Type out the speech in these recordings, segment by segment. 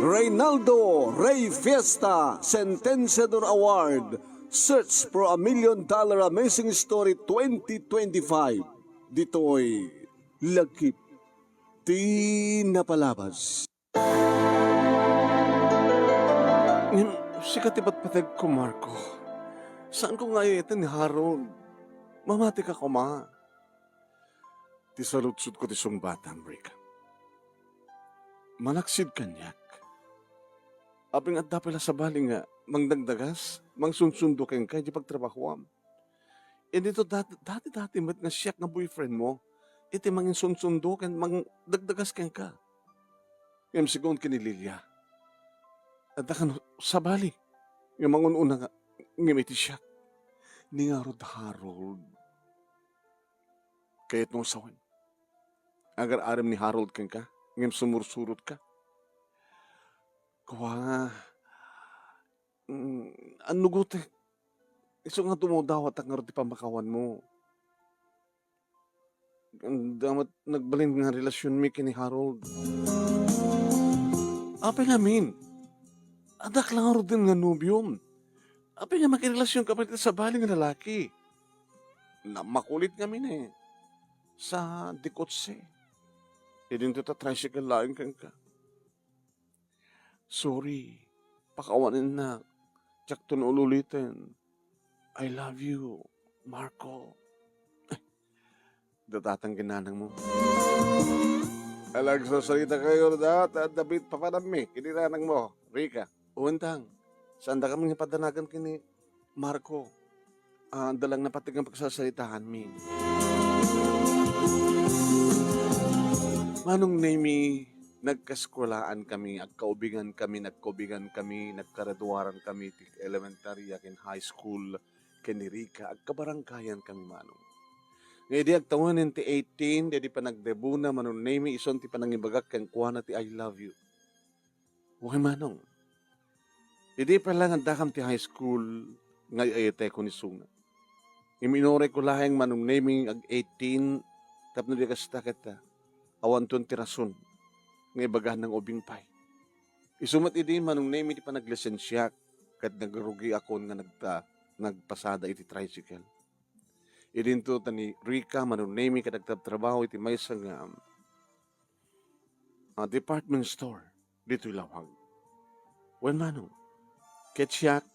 Reynaldo Rey Fiesta Sentenciador Award Search for $1 Million Amazing Story 2025. Dito'y Lagkip Di Napalabas. Sikat iba't patag ko, Marco. Saan ko nga ito ni Harold? Mamati ka ko, ma. Ti salutsud ko ti sung bata, Amrika. Malaksid kanyak. Aping at dapila sa bali nga, mangdagdagas, mangsunsundo kang kaya di pagtrabahoam. E dito dati mat nga siyak nga boyfriend mo, iti mangin sunsundo kang mangdagdagas kang ka. Ngayon sigon kinililya. At kan sa bali, nga mangununa nga, ngimiti siya. Ni nga Rod Harold. Kaya't nung sawan. Agar aram ni Harold kang ka, ngim sumursurot ka. Kawa, ano gote, iso nga tumudawat ang nga rin pamakawan mo. Damat nagbalin nga relasyon mi kini Harold. Apa namin? Adak lang rin din nga nubyom. Apa nga makirelasyon ka pa sa baling nga lalaki. Na makulit kami na eh. Sa dikotse. E din ta tricycle laing kang ka. Sorry. Pakawanin na. Tsak to na ululitin. I love you, Marco. Datatang ginanang mo. Alag sa salita kayo na at David papanami. Kininanang mo, Rika. Uwantang, saan da kami nga padanagan kini Marco? Dalang napatig ang pagsasalitahan mi. Manong Nemi, nagkaskwalaan kami, nagkaubigan kami, nagkaraduaran kami, elementary, akin high school, kini Rika, agkabarangkayan kami manong. Ngayon di agtawan ti 18, di pa nagdebuna, manong Nemi, ison ti panangibagak kang kuha na ti I love you. Okay manong. Hindi pa lang ang dakam ti high school ngay ayete ko ni Sunga. Iminore ko laheng manong naming ag 18 tapno di kastakit awan ton ti rason ngay bagahan ng ubing pay. Isumat idi manong naming di pa naglisensya kat nagrugi ako nga nagpasada iti tricycle. Idinto tani Rika manong naming kat nagtatrabaho iti may nga department store dito ilawag. Wen manong Ketsiak,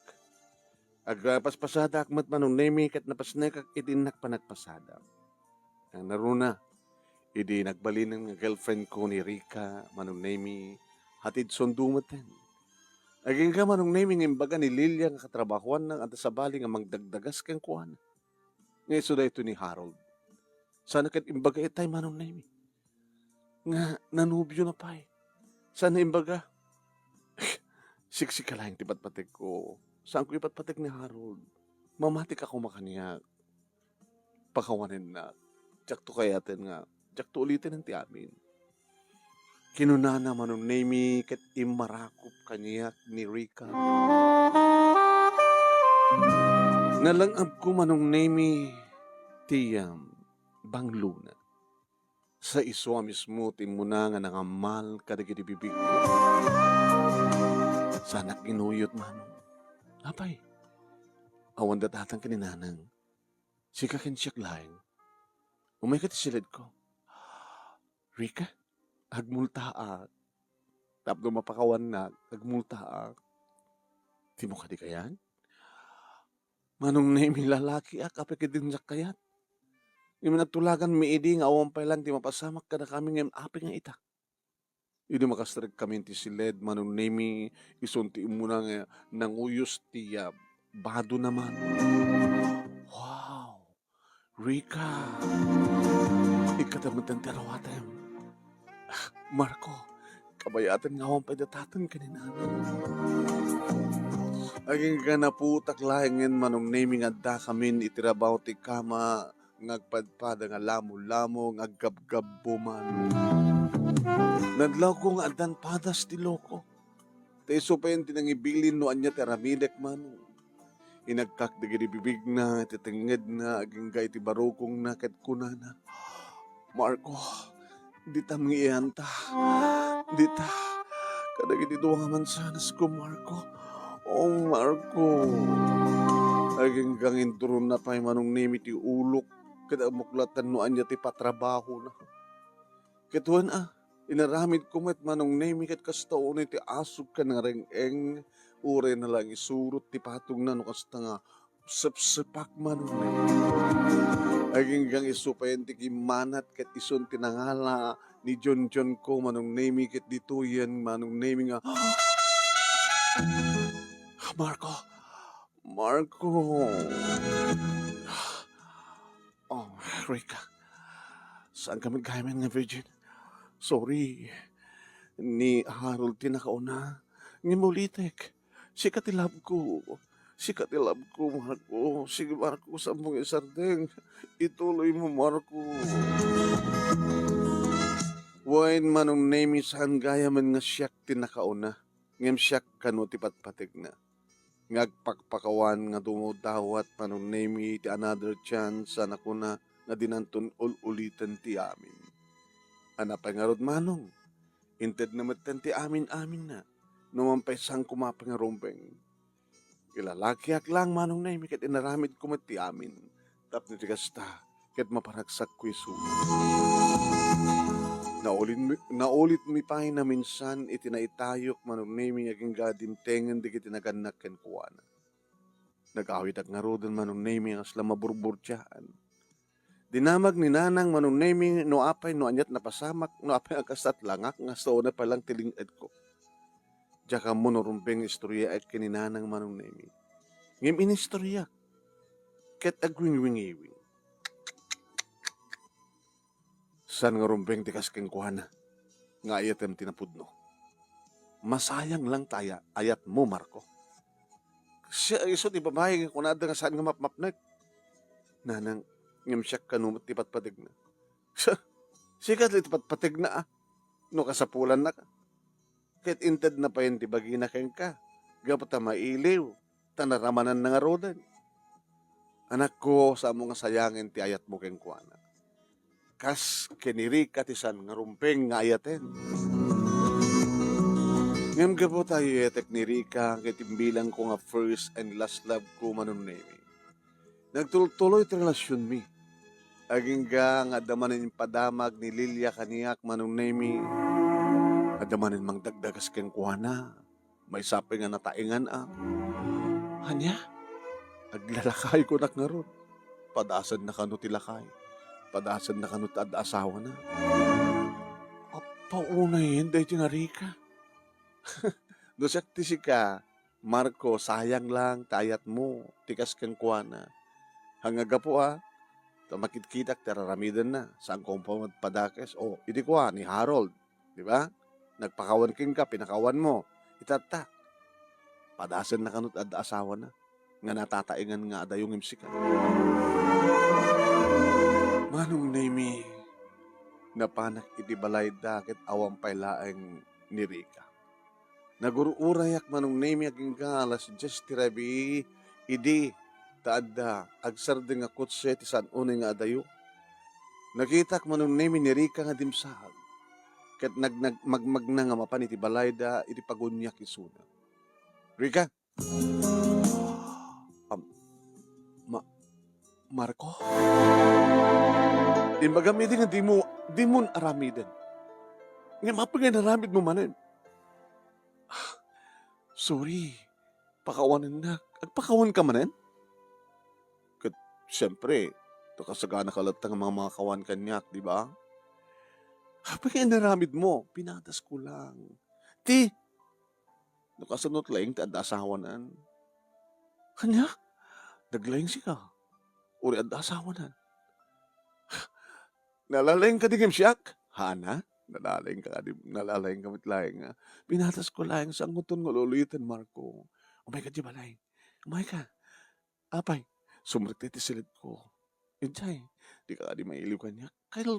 agpaspasada akmat manong nemi kat napasnek idinak panagpasada. Ang naruna, idi nagbalin ng girlfriend ko ni Rika, manong nemi, hatid sundumaten. Aging ka manong nemi ng imbaga ni Lilia nga katrabahuan ng at sa bali nga magdagdagas kang kuhan. Ngayon suda ito ni Harold. Sana kat imbaga itay manong nemi. Nga nanubyo na pa eh. Sana imbaga. Siksik ka lang tipatpatik ko. Saan ko ipatpatik ni Harold? Mamatik ako makaniya. Pakawanin na. Tsak to kayatin nga. Tsak to ulitin ang tiamin. Kinunana manong nemi kat imarakop kaniyak ni Rika. Nalangab ko manong nemi tiyam bangluna. Sa iswa mismo timuna nga nangamal kadagiti bibig ko. Sana kinuyot manong. Apay, awan datatang kininanang. Sikakin siyak laing. Umay ka tisilid ko. Rika, agmultaak. Tapdo mapakawan na, agmultaak. Di mo ka di kayan? Manong na imi lalaki ak, apikidin sak kayat. Yung nagtulagan mi idi nga awan pa lang, di mapasamak ka na kami ngayon api nga itak. Hindi makastrek kami ti siled, manong nemi, isunti mo na nga, nanguyos ti bado naman. Wow! Rika! Ikatamutan ti arawatem. Marco, kabayatan nga akong padatatan kaninanan. Aging ka naputak lahingin manong nemi nga da kamin itirabaw ti kama, ngagpadpada nga lamo-lamo, ngaggab-gab buman. Nadlaw ko nga adan padas ti loko. Te iso pa yun tinangibilin no anya teramidek man. Inagkak digidi bibig na, titingid na, aging gay ti barukong na ket kunana. Marco, Dita mangiyanta. Dita. Kadagiti duwa nga mansanas ko, Marco. Oh, Marco. Aging kangin turun na pa'y manong nimi ti ulok. Kada muklatan no anya ti patrabaho na. Katuan inaramid ko met manong nimi kat kastaon ti asog ka nga reng-eng. Ure na lang isurot ti patong na no kasta nga sepsepak manong nimi. Aging kang isupayan ti kimanat kat ison tinangala ni John ko manong nimi kat dituyan manong nimi nga Marco. Marco. Oh, Rika. Saan ka magkaiman nga, Virgin? Sorry. Ni Harold tinakauna. Ngimulitek. Si katilab ko. Si katilab ko, Marco. Sige, Marco, sa mong isardeng. Ituloy mo, Marco. Wain manong name saan gaya man nga siyak tinakauna. Ngem siyak kano tipat-patig na. Ngagpakpakawan nga dumudawat manong name ti another chance sana ko na nga dinanton ulitan ti amin. Anapay nga rod manong. Inted na matan ti amin-amin na. Numampay sang kumapangarumpeng. Ilalakyak lang manong name kat inaramid kumat ti amin. Tap ni tikasta kat maparagsak ko isu. Naulit mi pa na minsan itinaitayok manong naming aging gadimtengan di kitinaganak ken kuwana. Nag-awit ak nga rodan manong naming asla maburburtyahan. Dinamag ni nanang manong naming no apay no anyat napasamak no apay akasat langak nga so na palang tilinged ko. Diyaka mo norumpeng istorya at kininanang manong naming. Ngim inistorya ket agwing-wingiwing. San nga rumpeng tikas keng kuhana, nga ayat em tinapudno. Masayang lang taya, ayat mo, Marco. Siya, iso, di babae, kunada nga saan nga mapmapnag. Nanang, ngam siya kanumot tipat-patig na. Sikat li tipat-patig na no kasapulan na ka. Kahit inted na pa yun, ti bagina keng ka. Gapata mailiw, tanaramanan na nga rodan. Anak ko, sa mo nga sayangin, ti ayat mo keng kuhana. Kas kiniri katisan nga rumpeng nga ayaten. Ngam ka po tayo etek ni Rika kitimbilang ko nga first and last love ko manong nemi. Nagtuloy ti relasyon mi. Aging nga damanin padamag ni Lilia kaniyak manong nemi. Adamanin mang dagdagas keng kuhana. May sapi nga nataingan Hanya, aglalakay ko nak nga ron. Padasan na kano tilakay. Padasan na kanot at asawa na. Paunay, hindi ti nga Rika. Dosak ti si ka, Marco, sayang lang, tayat mo, tikas kang kuwana. Hangaga po tamakit-kitak, tararamidan na, saan kong padakes, iti kwa, ni Harold, di ba? Nagpakawan king ka, pinakawan mo, itata. Padasan na kanot at asawa na, nga natataingan nga adayong imsika. Manong nami, napanak iti balay dakit awang pailaeng ni Rika. Nagururayak manong nami aging galas just tirabi, idi, taadda, agsarde nga kutse ti saan unay nga adayo. Nakitak manong nami ni Rika nga dimsahag, ket magmagna nga mapan iti balay da iti pagunyak isuna. Rika? Marco? Imbagamidi nga di mo aramiden. Nga mapagay naramid mo manin. Sorry, pakawanan na. Agpakawan ka manin? Kat, siyempre, ito kasagana kalatang mga kawan kanyak, di ba? Pagay naramid mo, pinatas ko lang. Ti, nakasunod lang, taad asawanan. Kanya, naglayang siya. Uri at asawanan. Nalalayang ka digim siyak? Hana? Nalalayang ka mitlayang nga. Pinatas ko lang sa nguton nga luluitan, Marco. Oh my God, di balay. Oh my God. Apay, sumrikti ti silid ko. Enjay, di ka di mailiw ka niya. Kaya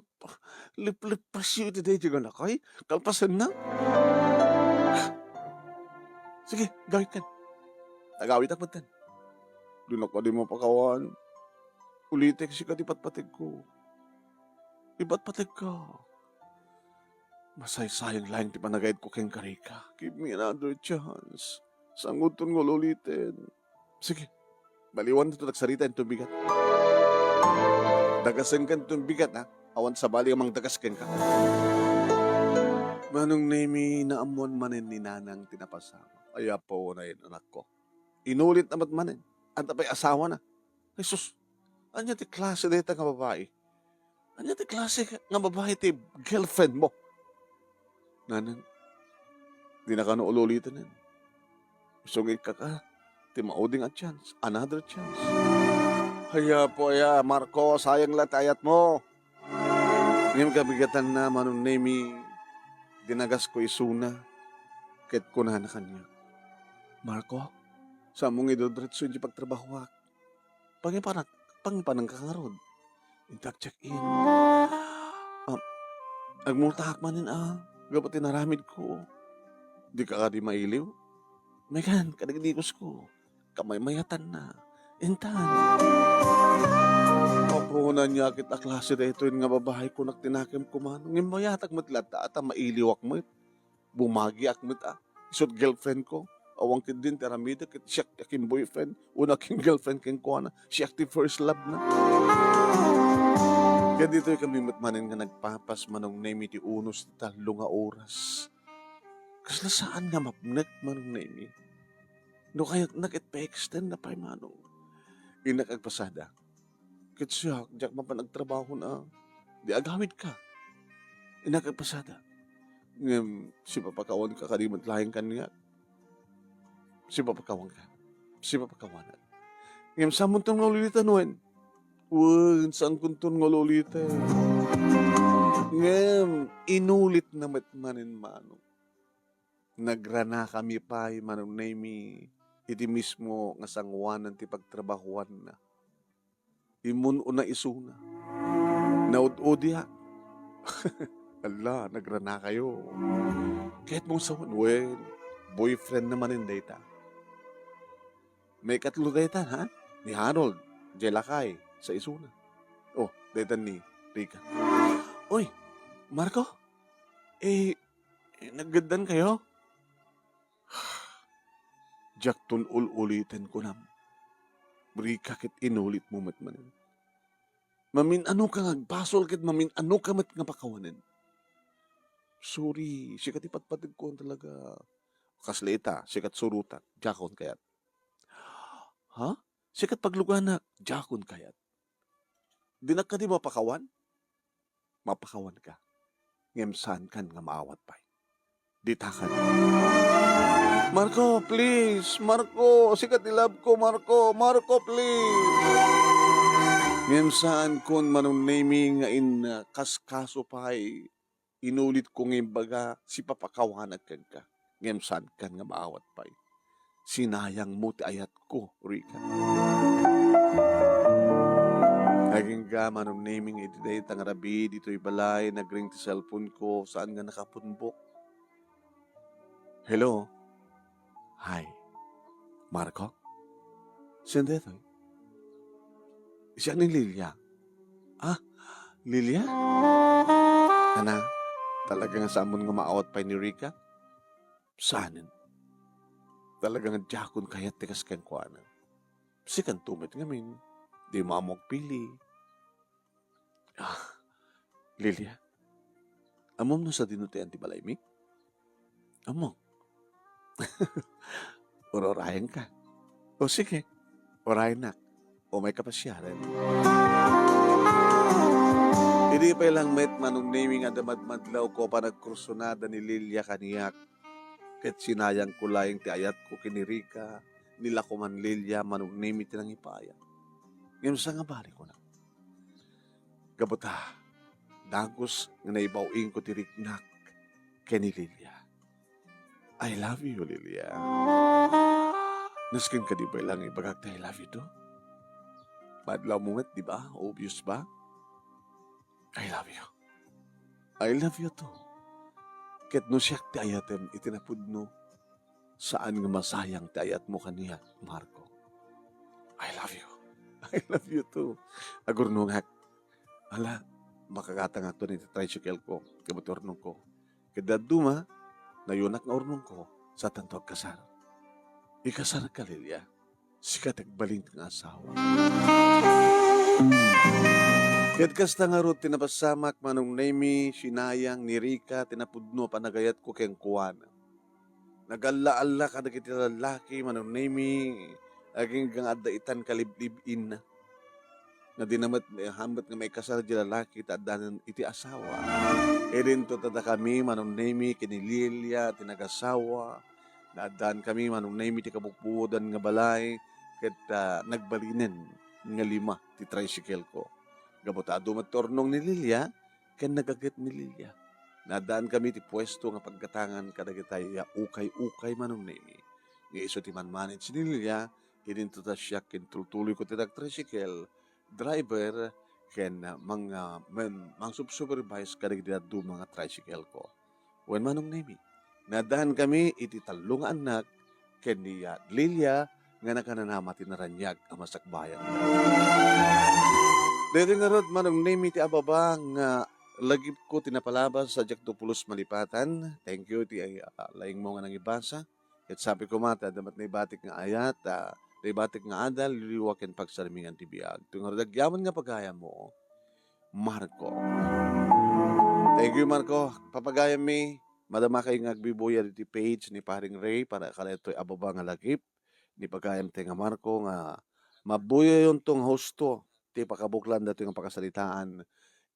lip pasyo iti day di ka na kay. Kalpasan na. Sige, gawit kan. Nagawit ak matan. Doon ako di mo pakawan. Ulitek si ka di patpatig ko. Iba't patig ka. Masay-sayang lang ti panagayad ko keng karika. Give me another chance. Sanguton ko ulitin. Sige, baliwan na ito nagsarita yung bigat. Dagasan ka itong bigat ha. Awan sa bali amang dagasken ka. Manong nemi na amon manin ni nanang tinapasama. Ay po na yun anak ko. Inulit naman manin. Ang tapay asawa na. Jesus, anya ti klase dito nga babae. Anya ti klase nga babae ti girlfriend mo. Nanang, di na ka na ulitin yan. Sugay ka ka. Ti mauding a chance. Another chance. Haya po ya, Marco, sayang latayat mo. Ngayon kabigatan na manong nemi, dinagas ko isuna, ket ko na kanya. Marco, sa mong idodretso yung pagtrabaho ak. Pangipanang kakarod. Intak check in. Agmultahak manin gabat tinaramid ko. Di ka di mailiw. Megan, kadagdigos ko. Kamay mayatan na. Intan. Papunan niya kita klase na ito yung nga babae ko nagtinakim ko man. Ngayon mayatag matlata at mailiw akmat. Bumagi akmat Isot girlfriend ko. Awang kid din teramida kit siya aking boyfriend. Una king girlfriend king ko na. Siya active first love na. Kaya dito kami matmanin nga nagpapas manong name ti unos ti talo nga oras. Kasla saan nga mapnek manong name. No kaya nag-extend na pa manong. Inakagpasada. Kit siya, diyak mapanagtrabaho na. Di agawid ka. Inakagpasada. Ngam, si papakawan ka kalimat lahing kanya. Si papakawan ka. Si papakawan. Ngam, sa muntong ngululitan wen. Wen, saan kuntong ngululitan. Ngam, inulit na matmanin manong. Nagrana kami pa, manong name iti mismo nga sangwanan ti pagtrabahuan na. Imun una isuna. Naud-udya. Ala, nagrana kayo. Kahit mong sawan, well, boyfriend naman in data. May katlo data, ha? Ni Harold, Jelakay, sa isuna. Oh, data ni Rika. Oy, Marco? Naggandan kayo? Jack tun ulitin ko nam. Rika kit inulit mo matmanin. Mamin ano ka ngagbasol kit mamin ano ka mat nga pakawanin. Sorry, sikat ipatpatig ko talaga. Kaslita, sikat surutan, jakon kayat. Ha? Sikat pagluganak, jakon kayat. Dinak ka di mapakawan? Mapakawan ka. Ngemsan kan nga maawat pa. Ditakan. Marco, please. Marco, sikat ilab ko, Marco. Marco, please. Ngayon saan kun manong naming nga in kaskaso pa'y inulit ko ngayon baga si papakawanag kan ka. Ngayon saan kan nga maawat pa'y. Sinayang mo ti ayat ko, Rika. Naging ka manong naming itiday tangarabi dito'y balay, nagring ti cellphone ko, saan nga nakapunbok. Hello? Hi. Marco? Saan dito? Siya ni Lilia. Lilia? Ana, talaga nga samon nga maawat pa ni Rika? Saanin? Talaga nga jakon kayat tikas kang kuana. Sikan tumit ngamin. Di maamok pili. Lilia? Amom no sa dinutian ti balay mi? Amok. Urayan ka. O sige, urayan na. O may kapasyaran. Hindi pa ilang met manong naming adamad-madlaw ko pa nagkursunada ni Lilia kaniyak. Ket sinayang ko layang ti ayat ko kinirika. Nila ko man Lilia manong naming tinang ipaya. Ngayon sa nga bali ko na. Gabuta, dagos nga naibawing ko ti riknak kay ni Lilia. I love you, Lilia. Naskin ka di ba ilang ibagag I love you to? Madlaw mo di ba? Obvious ba? I love you. I love you too. Ket no siyak ti ayatem itinapud no. Saan nga masayang ti ayat mo kaniya, Marco? I love you. I love you too. Agurnungak. Ala, makakata nga to ni tricycle ko, kabutorno ko. Kada duma, nayunak nga ornong ko sa tantog kasar. Ikasar ka, Lilia. Sikat agbaling nga asawa. Ket kasta nga ro tinapasamak manong Nemi, sinayang ni Rika, tinapudno panagayat ko keng kuwan. Nagalla-alla ka na kiti lalaki manong Nemi, aging gang adaitan kaliblibin na. Nga dinamat hambat nga may kasal di lalaki tadanan iti asawa. E rin to tada kami manong Nemi kini Lilia tinagasawa. Nadaan kami manong Nemi ti kabukbuodan nga balay ket nagbalinen nga 5 ti tricycle ko. Gabotado matornong ni Lilia, ken nagaget ni Lilia. Nadaan kami ti pwesto nga pagkatangan kadagitay ukay-ukay manong Nemi. Nga iso ti manmanage ni Lilia, idinto ta siya ken tultuloy ko ti tricycle, driver, ken mang supervise kadagitay mga tricycle ko. Wen manong Nemi, nadaan kami iti talong anak ken ni Lilia nga nakananama ti naranyag ang masakbayan. Dito nga rod manong Nemi ti ababa nga lagip ko tinapalabas sa Jack Pulos Malipatan. Thank you ti laing mo nga nang ibasa. Ket sabi ko mata damat na ibatik nga ayat, na ibatik nga adal, liliwak ken pagsarmingan ti biag. Tungar dagyaman nga pagaya mo, Marco. Thank you Marco. Papagaya mi, madama kayo nga agbibuya ti page ni Paring Ray para kala ito'y ababa nga lagip. Ni pagayam ti nga Marco nga mabuya yung tong hosto ti pakabuklan dato yung pakasalitaan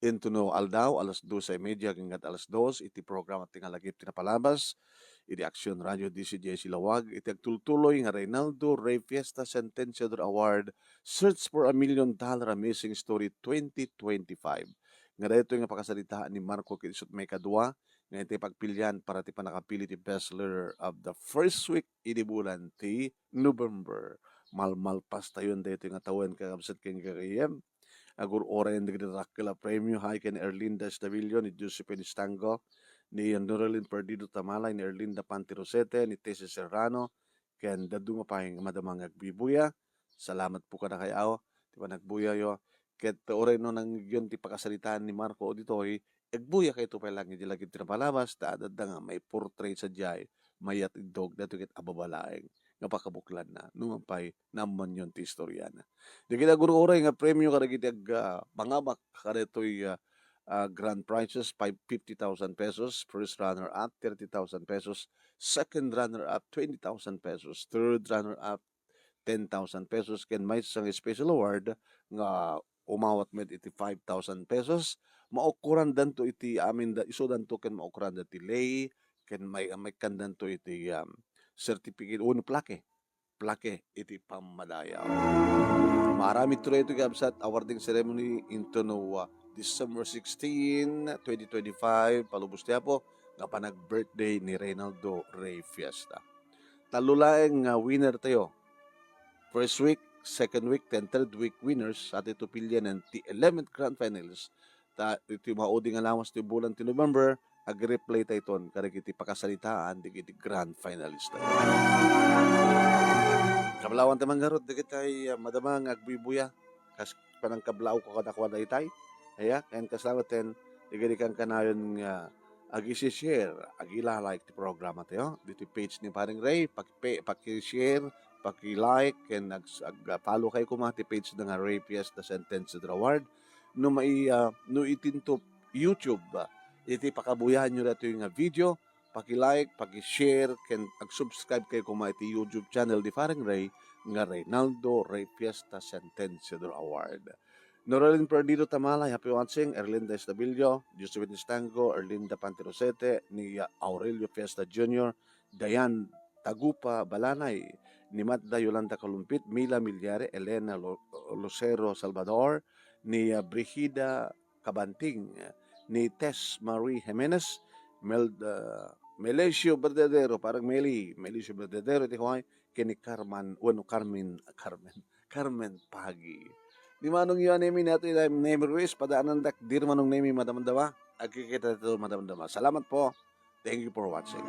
into no aldaw alas 2:30 hanggang alas 2 iti programa ti nga lagip tinapalabas iti Aksyon Radio DCJ Silawag iti agtultuloy nga Reynaldo Ray Fiesta Sentenciador Award Search for $1 Million Amazing Story 2025 nga dito nga pakasalitaan ni Marco Kirisot may kadua nga iti pagpilyan para ti panakapili ti bestseller of the first week iti bulan ti November. Malmalpas tayon dito nga tawen kakabsat keng kakayem. Agur oren di kinakila premio hay ken Erlinda Estavillo ni Giuseppe Nistango ni Norelin Perdido Tamalay ni Erlinda Pantirosete ni Tessie Serrano ken daduma pahing madamang agbibuya. Salamat po kada kayaw ti panagbuya yo ket oren no nang yon ti pakasalitaan ni Marco Auditoy agbuya kay to lang iti lagi tinapalabas ta adda nga may portrait sa jay mayat idog dato ket ababalaeng nga pakabuklan na numampay naman yon ti istorya na. Di kita guro-uray nga premyo kada kita pangabak kada ito'y grand prizes 50,000 pesos, first runner up 30,000 pesos, second runner up 20,000 pesos, third runner up 10,000 pesos ken may isang special award nga umawat med iti 5,000 pesos maukuran danto iti amin da iso danto ken maukuran da ti lay ken may kandanto iti certificate o plake iti pamadayaw. Marami tuloy ito kabsat awarding ceremony into no December 16, 2025 palubos tiya po nga panag-birthday ni Reynaldo Ray Fiesta. Talulaeng winner tayo. First week, second week, third week winners at ito pilyan ng the 11th grand finals. Ito yung mauding alawas ito bulan ti November ag-replay tayo ito kada kiti pakasalitaan di kiti grand finalist tayo. Kablawan tamang garot di kitay madamang agbibuya kas panang kablaw ko kadakwa da itay aya ken kasalaten di kang kanayon nga ag-share ag-like ti programa tayo dito page ni Paring Ray paki-share paki-like ken ag-follow kay kumati page nga Ray Fiesta Sentenciador Award no mai no itinto YouTube iti pakabuyahan nyo nato yung video, paki-like, paki-share, ken ag-subscribe kayo kung iti YouTube channel di Paring Ray nga Reynaldo Ray Fiesta Sentenciador Award. Norelin Perdido Tamalay, happy watching, Erlinda Estavillo, Giuseppe Nistango, Erlinda Pantirosete, ni Aurelio Fiesta Jr., Dayan Tagupa Balanay, ni Matda Yolanda Kalumpit, Mila Milyare, Elena Lucero Salvador, ni Brigida Cabanting, ni Tess Marie Jimenez, Melesio Verdadero, parang Melesio Verdadero, iti huwag, kini Carmen Pagi. Di manong yun, nemi nato yung name Ruiz, padaanan dak, dir manong nemi madamandama, agkikita ito madamandama. Salamat po. Thank you for watching.